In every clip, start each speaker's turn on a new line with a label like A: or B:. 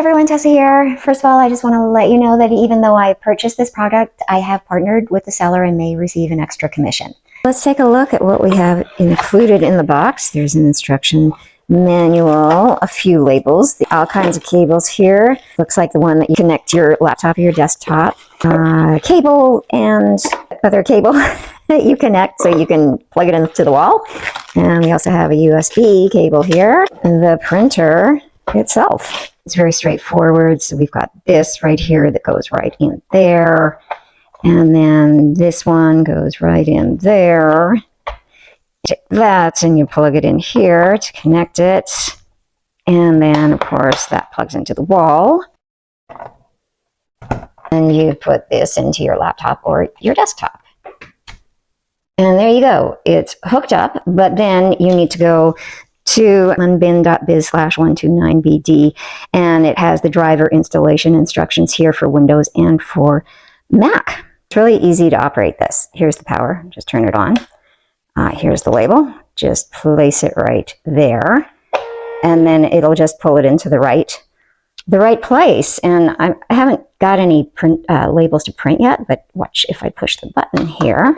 A: everyone, Tessa here. First of all, I just want to let you know that even though I purchased this product, I have partnered with the seller and may receive an extra commission. Let's take a look at what we have included in the box. There's an instruction manual, a few labels, all kinds of cables here. Looks like the one that you connect your laptop or your desktop. Cable and other cable that you connect so you can plug it into the wall. And we also have a USB cable here. And the printer itself is very straightforward. So we've got this right here that goes right in there. And then this one goes right in there. Take that and you plug it in here to connect it. And then, of course, that plugs into the wall. And you put this into your laptop or your desktop. And there you go. It's hooked up, but then you need to go to munbyn.biz/129bd, and it has the driver installation instructions here for Windows and for Mac. It's really easy to operate this. Here's the power. Just turn it on. Here's the label. Just place it right there, and then it'll just pull it into the right place. And I haven't got any labels to print yet, but watch if I push the button here.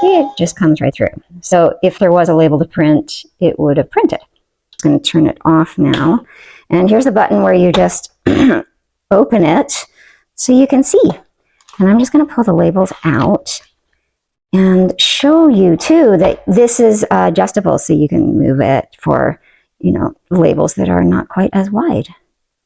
A: See, it just comes right through. So if there was a label to print, it would have printed. I'm going to turn it off now. And here's the button where you just open it so you can see. And I'm just going to pull the labels out and show you too that this is adjustable, so you can move it for, labels that are not quite as wide.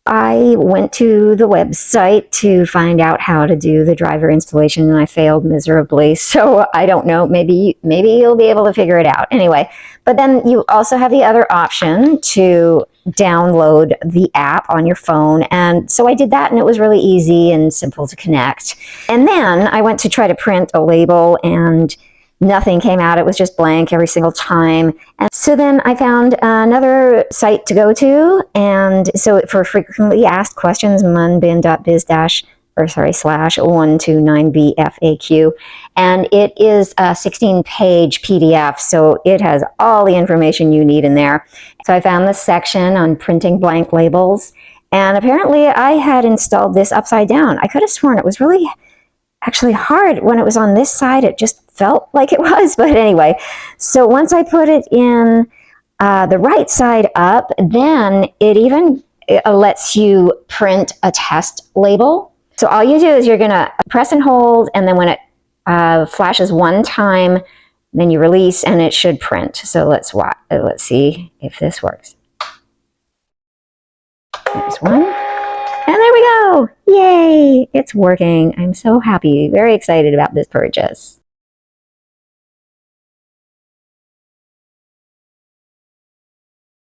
A: I went to the website to find out how to do the driver installation, and I failed miserably. So I don't know, maybe you'll be able to figure it out. Anyway, but then you also have the other option to download the app on your phone. And so I did that, and it was really easy and simple to connect. And then I went to try to print a label, and nothing came out. It was just blank every single time. And so then I found another site to go to. And so for frequently asked questions, munbyn.biz/129bfaq. And it is a 16-page PDF. So it has all the information you need in there. So I found this section on printing blank labels. And apparently I had installed this upside down. I could have sworn it was really actually hard when it was on this side. It just felt like it was, but anyway. So once I put it in the right side up, then it even lets you print a test label. So all you do is you're gonna press and hold, and then when it flashes one time, then you release and it should print. So let's see if this works. There's one. And there we go. Yay, it's working. I'm so happy, very excited about this purchase.